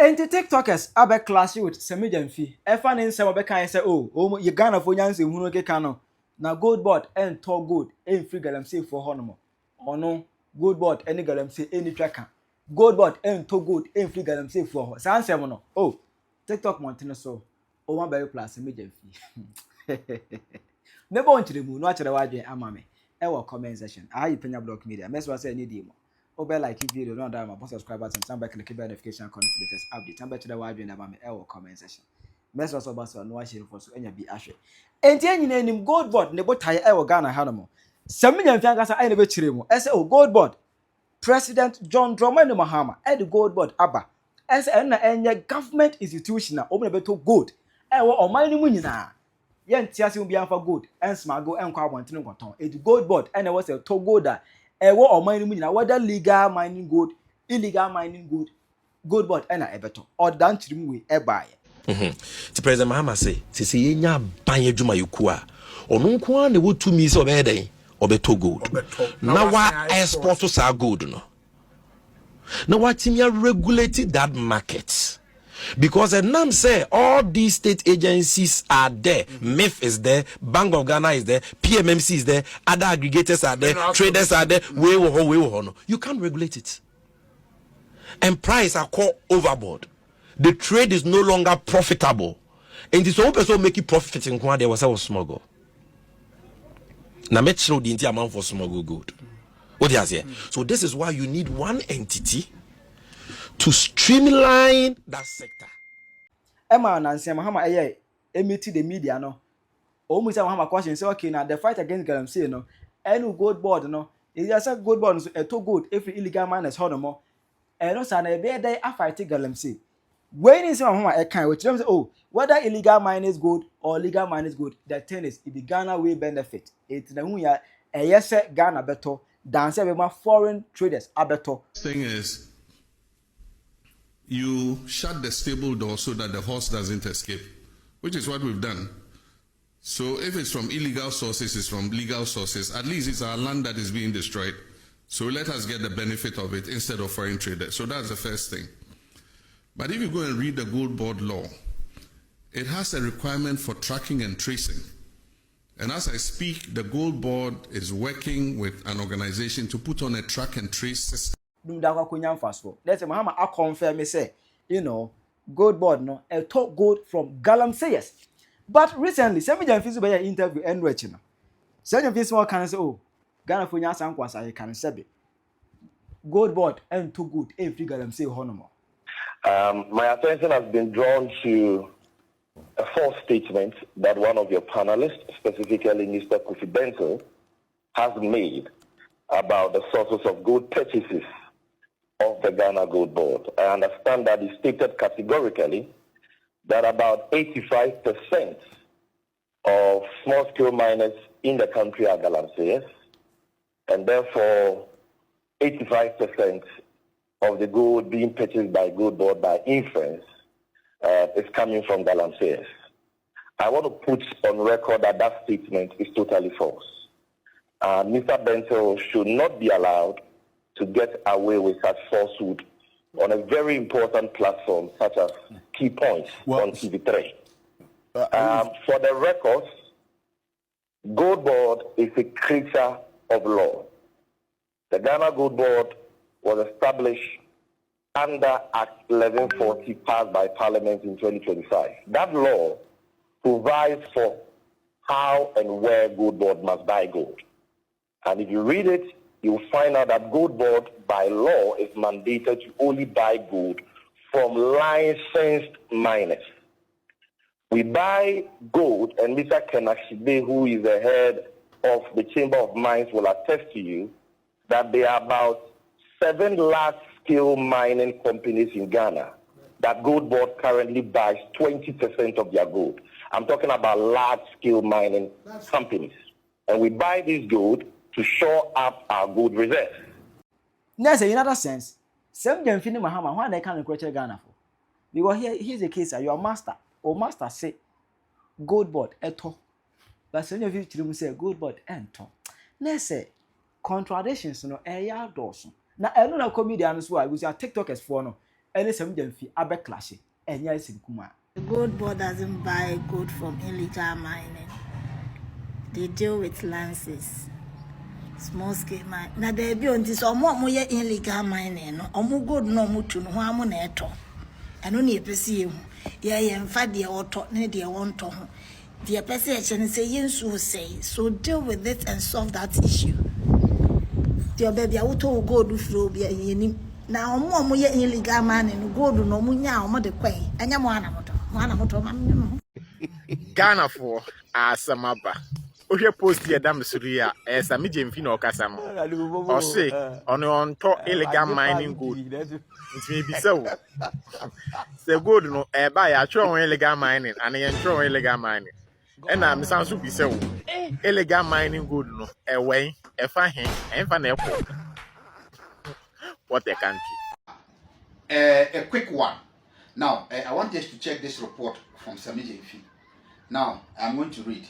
And the TikTokers abe clash with Sammy Gyamfi. Efa ne nsem obeka say oh you Ghana for nyanse hunu keka no. Na gold board and tall gold and free Galamsey for honomo. Ono gold board any Galamsey any tracker. Gold board and tall gold and free Galamsey for ho. Sa nsem no. Oh TikTok montene so. O one by plus Sammy Gyamfi. Never want to remove no actually wadwe ama me. E wo comment section. I Penyah Block Media. Mess say any demo. Obe like video no that my subscribe button stand back click the notification icon for latest update stand back to the wide and about me comment section mess also about so no share for so enya bi ahwe enti anyina enim gold board ne botaye e wo Ghana ha no mo Sammy Gyamfi ankasa ai ne be kire mu ese o gold board President John Dramani Mahama e the gold board aba ese na enya government institution na omo ne beto gold e wo oman ni mu nyina ye ntia se bi anfa gold ensmago enkwa abonten nkoton e the gold board e na wo se to gold a ewo o mining mu whether legal mining gold illegal mining gold board na ebeto or dan chirim we e buy ti President Mahama say ye nya ban adwuma yiku a ono nko a ne wotumi se obeden obeto gold na wa export to sa gold no na wa timi regulate that market. Because the NAM say all these state agencies are there. MIF is there, Bank of Ghana is there, PMMC is there, other aggregators are there, traders are there. No. You can't regulate it. And price are called overboard. The trade is no longer profitable. And this one person make it profiting when there was a smuggle. Now let's show the entire amount for smuggle good. What do you say? So this is why you need one entity to streamline that sector. Emma Nancy Mahama emiti the media no. O mu say Mahama question say okay now the fight against Galamsey no. Any gold board no. It just say gold board so to gold every illegal miners hold more. And no say na be dey fight Galamsey. When is Mahama can which them say oh whether illegal miners gold or legal miners gold the thing is it the Ghana will benefit. It na hu ya yes Ghana better than say be foreign traders abeto. Thing is you shut the stable door so that the horse doesn't escape, which is what we've done. So if it's from illegal sources, it's from legal sources. At least it's our land that is being destroyed. So let us get the benefit of it instead of foreign traders. So that's the first thing. But if you go and read the gold board law, it has a requirement for tracking and tracing. And as I speak, the gold board is working with an organization to put on a track and trace system. Let's say Mahama I confirm me say, gold board no, a top gold from Galamsey. But recently, Sammy Gyamfi by interview and watching. Sammy Gyamfi can say, oh, Ghana for Nyansa and Kwasa, you can say gold board and too good every Galamsey honomo. My attention has been drawn to a false statement that one of your panelists, specifically Mr. Kofi Benzo, has made about the sources of gold purchases of the Ghana Gold Board. I understand that he stated categorically that about 85% of small-scale miners in the country are Galamseyers, and therefore 85% of the gold being purchased by Gold Board by inference is coming from Galamseyers. I want to put on record that that statement is totally false. Mr. Bento should not be allowed to get away with such falsehood on a very important platform such as Key Points on TV3. For the records, Gold Board is a creature of law. The Ghana Gold Board was established under Act 1140 passed by Parliament in 2025. That law provides for how and where Gold Board must buy gold. And if you read it, you'll find out that Gold Board, by law, is mandated to only buy gold from licensed miners. We buy gold, and Mr. Kenashibe, who is the head of the Chamber of Mines, will attest to you that there are about 7 large-scale mining companies in Ghana that Gold Board currently buys 20% of their gold. I'm talking about large-scale mining companies. And we buy this gold to shore up our gold reserves. There's another sense. Sammy Gyamfi Mahama, why they can't encourage Ghana for? Because here's the case: your master or master say gold board eto, but Sammy Gyamfi say gold board ento. Let's say contradictions no doors. Now I know na comedians who I was TikTokers for no. any Sammy Gyamfi abe clàsh enya esinkuma. The gold board doesn't buy gold from illegal mining. They deal with lances, small scale mine. Now there be on this omo ye illegal mining. No, omo gold no mutu no amo na eto. Eno ni epesi ehu. Ye mfa de oto ne de wonto ho. The epesi e chen say yensu say. So deal with it and solve that issue. The baby auto gold flow be yenim. Na omo ye illegal mining gold no munya omo de kwai. Anya mo ana moto. Mo ana moto mam. Ghana for Asamaba. Ohe post here dam Suria, Sammy Gyamfi no Kasamo. Or say, on top illegal mining gold. It may be so. Say gold no, buy a true illegal mining, and I true illegal mining. And I'm sounds to be so. Illegal mining gold no, away, a fine, and fan airport. What a country. A quick one. Now, I want us to check this report from Sammy Gyamfi. Now, I'm going to read.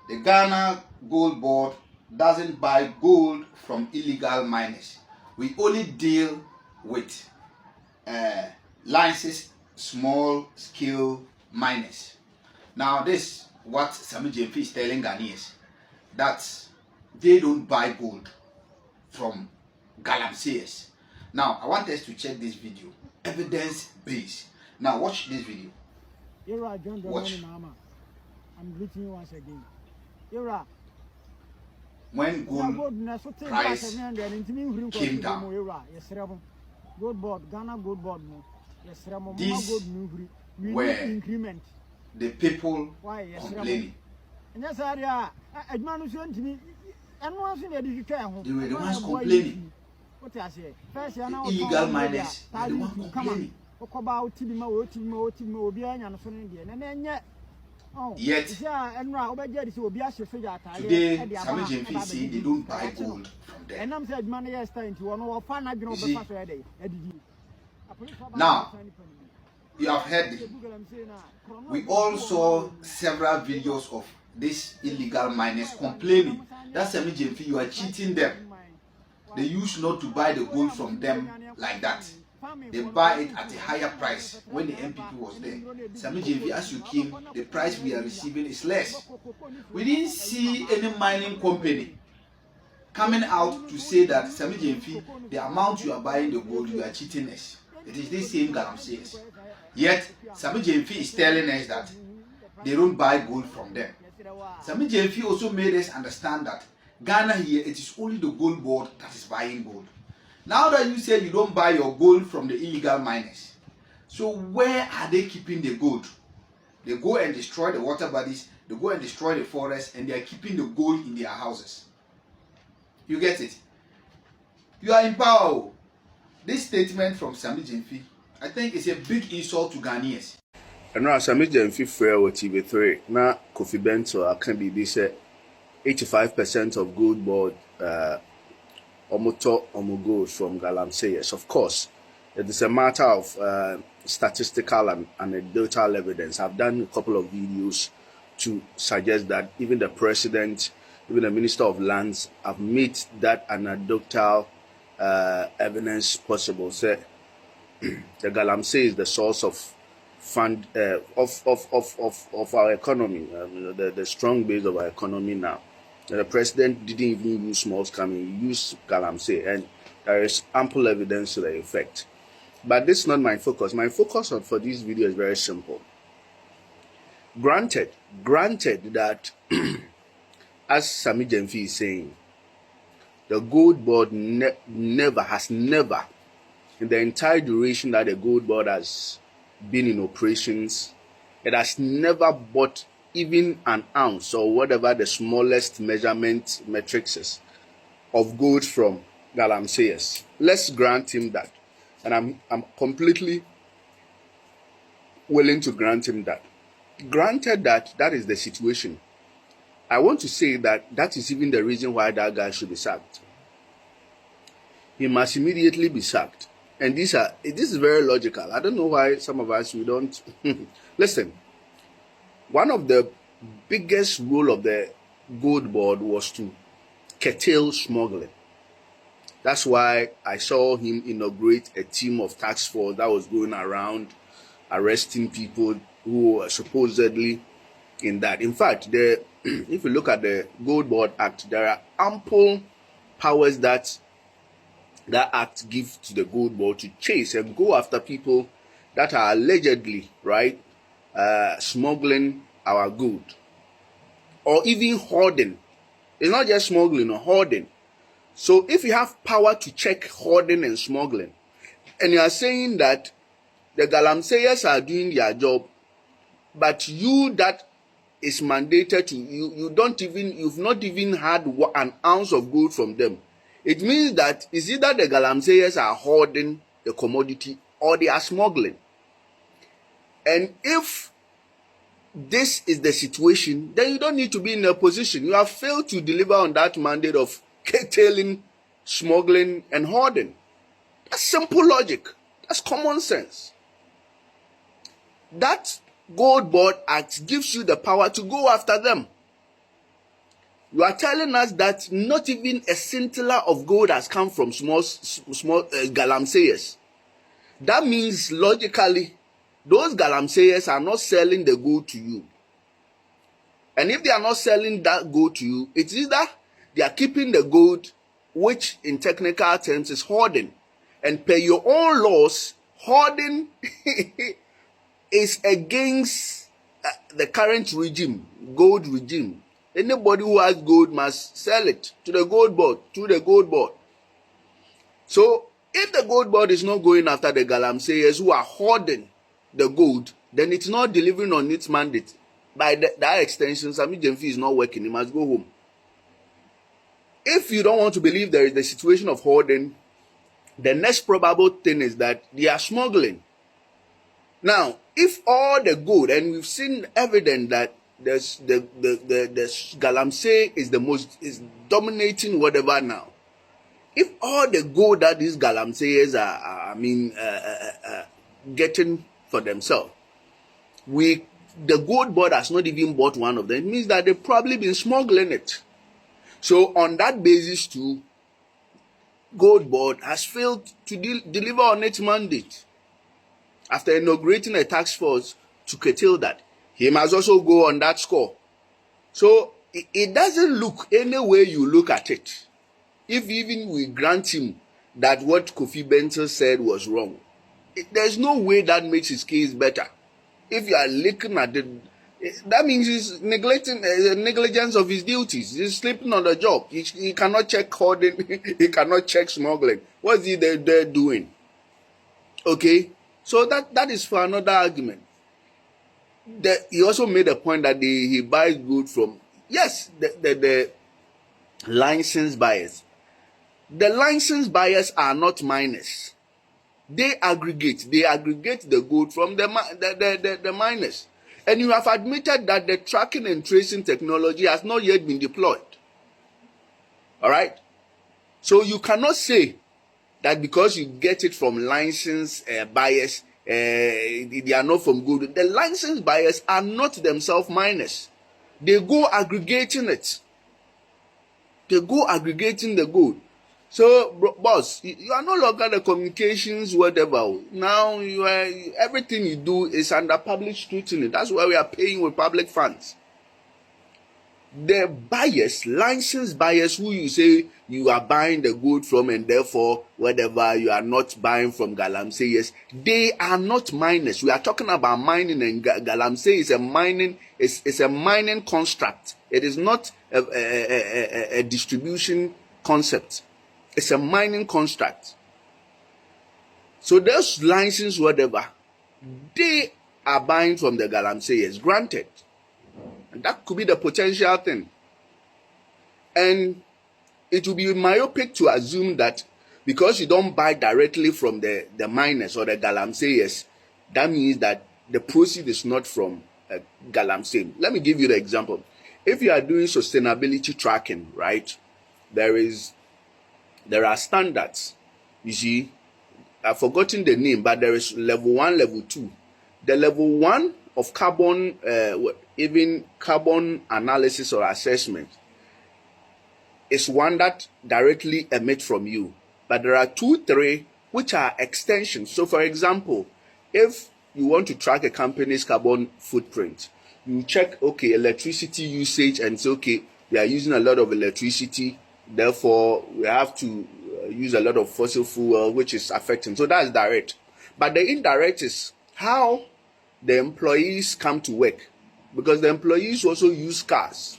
The Ghana Gold Board doesn't buy gold from illegal miners. We only deal with licensed small-scale miners. Now, this what Sammy Gyamfi is telling Ghanaians, that they don't buy gold from Galamsey. Now, I want us to check this video, evidence-based. Now, watch this video. Watch. I'm greeting you once again. Ira, when gold price came down, gold board, Ghana gold board, these were increment. The people complaining. And that's area, a man who's going to me, and once in the they were the ones complaining. What I say, first, illegal miners were the ones complaining. Yet, today, Sammy Gyamfi is saying they don't buy gold from them. You see? Now, you have heard it. We all saw several videos of these illegal miners complaining that Sammy Gyamfi, you are cheating them. They used not to buy the gold from them like that. They buy it at a higher price when the MPP was there. Sammy Gyamfi, as you came, the price we are receiving is less. We didn't see any mining company coming out to say that Sammy Gyamfi, the amount you are buying the gold, you are cheating us. It is this same Galamsey. Yet, Sammy Gyamfi is telling us that they don't buy gold from them. Sammy Gyamfi also made us understand that Ghana here, it is only the gold board that is buying gold. Now that you say you don't buy your gold from the illegal miners, so where are they keeping the gold? They go and destroy the water bodies, they go and destroy the forest, and they are keeping the gold in their houses. You get it? You are in power. This statement from Sammy Gyamfi, I think it's a big insult to Ghanaians. And now Sammy Gyamfi fair with TV3. Now Kofi Bento can be say 85% of gold board gold from Galamsey. Yes, of course, it is a matter of statistical and anecdotal evidence. I've done a couple of videos to suggest that even the president, even the Minister of Lands have made that anecdotal evidence possible. Say the Galamsey is the source of fund of our economy, the strong base of our economy now. The president didn't even use small scamming, he used Galamsey, and there is ample evidence to the effect. But this is not my focus. My focus for this video is very simple. Granted that, as Sammy Gyamfi is saying, the gold board has never, in the entire duration that the gold board has been in operations, it has never bought even an ounce or whatever the smallest measurement metrics is of gold from Galamsey. Let's grant him that, and I'm completely willing to grant him that. Granted that that is the situation, I want to say that that is even the reason why that guy should be sacked. He must immediately be sacked, and this is very logical. I don't know why some of us we don't listen. One of the biggest role of the gold board was to curtail smuggling. That's why I saw him inaugurate a team of task force that was going around arresting people who were supposedly in that. In fact, if you look at the Gold Board Act, there are ample powers that act gives to the Gold Board to chase and go after people that are allegedly, right, smuggling our good, or even hoarding. It's not just smuggling or hoarding. So if you have power to check hoarding and smuggling, and you are saying that the Galamseyers are doing their job, but you that is mandated to you've not even had an ounce of gold from them, it means that it's either the Galamseyers are hoarding the commodity or they are smuggling. And if this is the situation, then you don't need to be in a position. You have failed to deliver on that mandate of curtailing, smuggling, and hoarding. That's simple logic. That's common sense. That Gold Board Act gives you the power to go after them. You are telling us that not even a scintilla of gold has come from small Galamseyers. That means logically, those Galamseyers are not selling the gold to you. And if they are not selling that gold to you, it's either they are keeping the gold, which in technical terms is hoarding. And per your own laws, hoarding is against the current regime, gold regime. Anybody who has gold must sell it to the Gold Board, So if the Gold Board is not going after the Galamseyers who are hoarding the gold, then it's not delivering on its mandate. By that extension, Sammy Gyamfi is not working. He must go home. If you don't want to believe there is the situation of hoarding, the next probable thing is that they are smuggling. Now, if all the gold, and we've seen evidence that the Galamsey is dominating whatever now. If all the gold that these Galamseyers are getting for themselves, the Gold Board has not even bought one of them. It means that they've probably been smuggling it. So on that basis too, Gold Board has failed to deliver on its mandate. After inaugurating a task force to curtail that, he must also go on that score. So it doesn't look any way you look at it. If even we grant him that what Kofi Benson said was wrong, there's no way that makes his case better. If you are looking at it, that means he's neglecting negligence of his duties. He's sleeping on the job. He cannot check hoarding. He cannot check smuggling. What is he there doing? Okay, so that is for another argument. He also made a point that he buys good from, yes, the licensed buyers. The licensed buyers are not miners. They aggregate the gold from the miners. And you have admitted that the tracking and tracing technology has not yet been deployed. All right? So you cannot say that because you get it from licensed buyers, they are not from gold. The licensed buyers are not themselves miners. They go aggregating it. They go aggregating the gold. So, boss, you are no longer the communications, whatever. Now, everything you do is under public scrutiny. That's why we are paying with public funds. The buyers, licensed buyers who you say you are buying the gold from and therefore, whatever, you are not buying from Galamsey, they are not miners. We are talking about mining, and Galamsey is a mining construct. It is not a distribution concept. It's a mining construct. So those licenses, whatever, they are buying from the Galamseyers, granted. And that could be the potential thing. And it would be myopic to assume that because you don't buy directly from the miners or the Galamseyers, that means that the proceed is not from Galamsey. Let me give you the example. If you are doing sustainability tracking, right, there are standards. You see, I've forgotten the name, but there is level 1, level 2. The level 1 of carbon, even carbon analysis or assessment, is one that directly emits from you. But there are 2, 3 which are extensions. So for example, if you want to track a company's carbon footprint, you check, okay, electricity usage, and say, okay, we are using a lot of electricity, therefore we have to use a lot of fossil fuel, which is affecting. So that's direct. But the indirect is how the employees come to work, because the employees also use cars.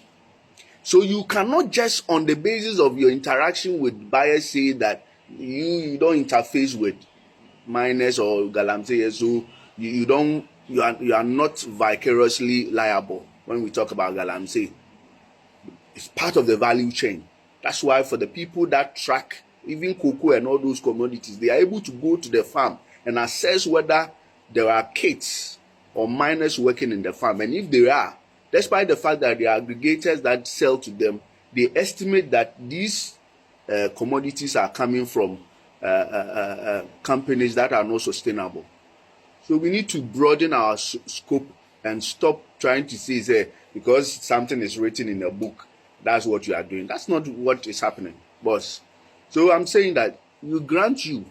So you cannot just on the basis of your interaction with buyers say that you don't interface with miners or Galamsey, so you are not vicariously liable when we talk about Galamsey. It's part of the value chain. That's why for the people that track even cocoa and all those commodities, they are able to go to the farm and assess whether there are kids or miners working in the farm. And if there are, despite the fact that the aggregators that sell to them, they estimate that these commodities are coming from companies that are not sustainable. So we need to broaden our scope and stop trying to say because something is written in a book, that's what you are doing. That's not what is happening, boss. So I'm saying that granted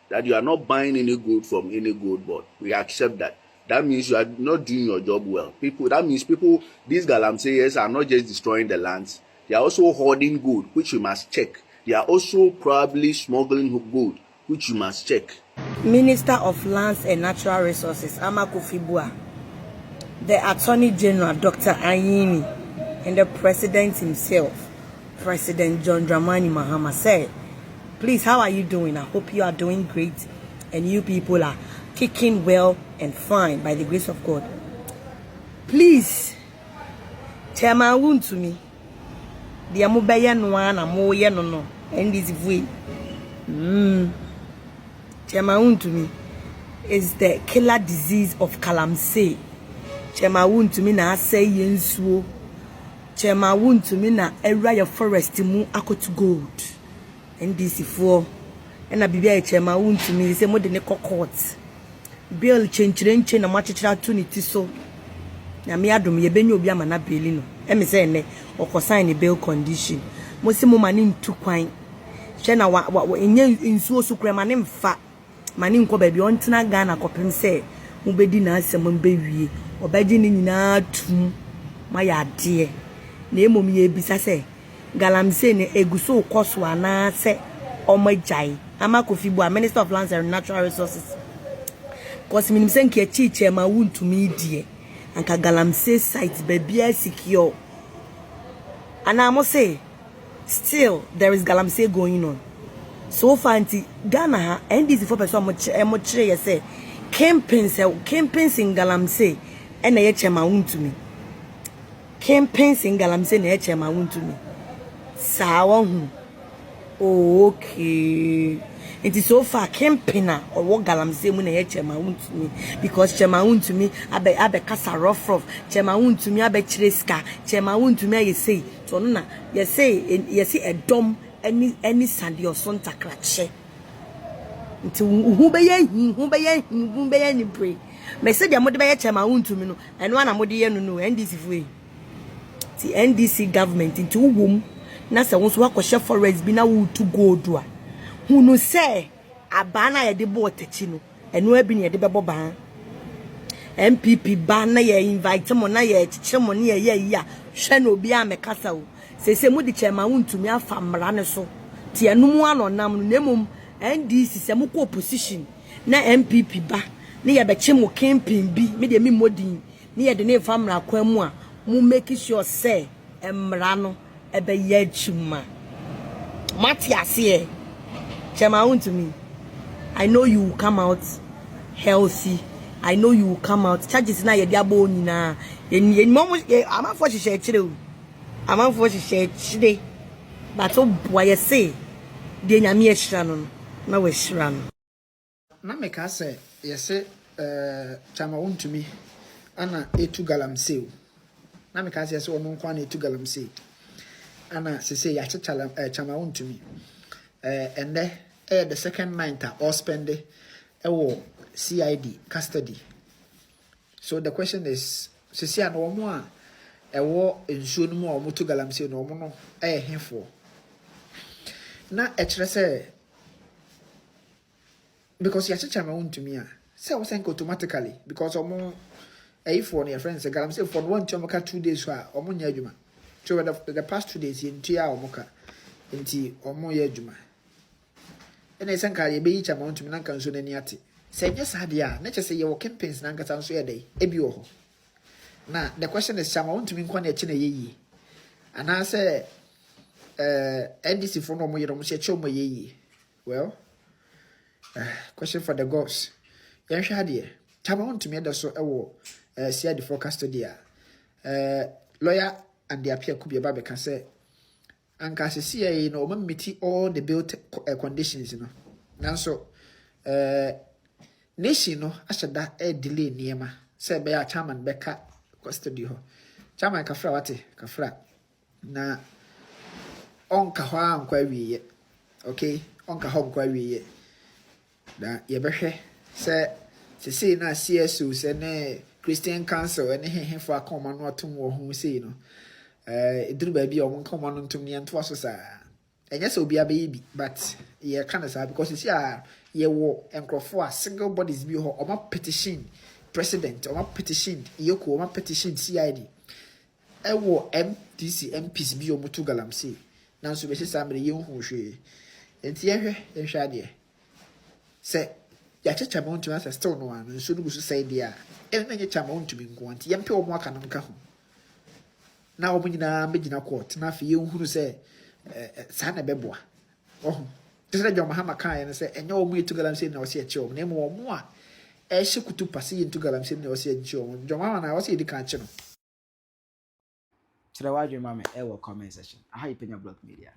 that you are not buying any gold from any gold board. We accept that. That means you are not doing your job well. These Galamseyers are not just destroying the lands. They are also hoarding gold, which you must check. They are also probably smuggling gold, which you must check. Minister of Lands and Natural Resources, Amakufibua, the Attorney General, Dr. Ayini, and the President himself, President John Dramani Mahama, said, please, how are you doing? I hope you are doing great and you people are kicking well and fine by the grace of God. Please, Chairman Woon to me, the Amubaya Nuana, Moya no, and this way. Chairman to me is the killer disease of Galamsey. Chairman to me na say yensuo. Chairman to me na area forest mu akot gold. NDC for and na bibia chairman to me say mo de ne court. Bill change na machichira to ni tiso. Na me adom ye benyo obi ama na beli no. E me say ne okosign ni bail condition. Mo se mo mani ntu kwan. Hwe na wa enye nsuo so krema ne mfa. Mani nko baby on tena Ghana kopem se mubedi na asem mbewie obaji ni nyina tum mayade na emom ye bisa se Galamsey ne eguso koso ana se omajai Amakufibua, Minister of Lands and Natural Resources, cause minim se nke chiche ma wuntumi die anka Galamsey site baby secure and I must say still there is Galamsey going on. So far, Ghana and this for person much say campaigns in Galamsey and a chairman to me. Campaigns in Galamsey and a chairman to me. Sawa okay. It is so far campaigner or what Galamsey when a chairman to me because chairman to me abe kasa rough chairman to me abe chireska chairman to me you say so na you say a dumb any Sunday or Santa Crache. Until who be any pray. Message your mother chairman to me no, and one amodi no NDC way. The NDC government into womb, Nasa wants to work forest be now to go do. Who no say a banner at the boat techino, and no be near the babo ban. MPP banner ye invite someone ye chimon ye shano be a castle. Se mo di chairman to me afamra so ti anum ano nam nemum NDC se mo ko opposition na MPP ba ne ye be chemo campaign bi me de me modin ne ye de ne famra kwan mu a mo make sure say emra no e be ye chuma matiase chairman to me. I know you will come out healthy. I know you will come out charges na ye dia bo nyina ye mo am for she chire I'm on for she today, but oh boy, I say, the Nyame Shranon, no we shran. Na make us say, yes, say, Chama to me, Anna A2 Galamsey. Na make us yes, or no one A2 Galamsey. Anna say, I Chama to me. And there, the second night, or spend a CID custody. So the question is, Cecilia no more. A war in soon more to Galamsey no more, him for. na ɛkyerɛ sɛ because yɛakyekyɛ ma wo ntumi a sɛ wo sɛnka automatically because ɔmo ɛyifoɔ no yɛ friends Galamsey for no wɔntua ɔmoka 2 days so a ɔmo nyɛ adwuma so the past 2 days yɛntua a ɔmo ka nti ɔmo yɛ adwuma ɛna sɛnka yɛbɛyi kyɛ ma wo ntumi na nka nso n'ani ate sɛ nyɛ saa deɛ a na kyɛ sɛ yɛwɔ campaigns na nkasa nso yɛ dɛ ebi wɔ hɔ na the question is kyɛ ma wo ntumi nkwa na ɛkyi na yɛyie anaasɛ NDC for no more you don't say well question for the gods yan hwade chama want to me that so see the forecast there lawyer and the appeal could be about can say and can see no meet all the built conditions you know now so nation no asha that delay niema say be a chairman beka custody ho chairman kafra wate kafra na onka ho ankwa wiye okay onka ho ankwa wiye na yebehwe se na CSO se ne Christian Council ene hehefo akoma no atom wo ho sei no eduru ba bi o monka mo no ntom ne nto aso saa enye se obi abeyi bi but ye kana saa because see ye wo enkrofo a single bodies bi ho o ma petition president o ma petition yeko o ma petition CID ewo MDC MPs bi o mutu Galamsey nanso be sesa mre yenhu hwe enti yehwe ade se ya checha ma ntumi asa still no an nso nugu so sai dia na nye chama ntumi nko anti yempe omo aka no nka ho na omo nyina megina court na afi yenhuru se sa na beboa oh tese de Mahama kan ye se enye omo etu Galamsey na osi eche omo na emo omo a ehye kutu pase yentu Galamsey na osi eche omo Mahama na osi edi kan che no Chira wadwe mama e wo comment section aha Penyah Block Media.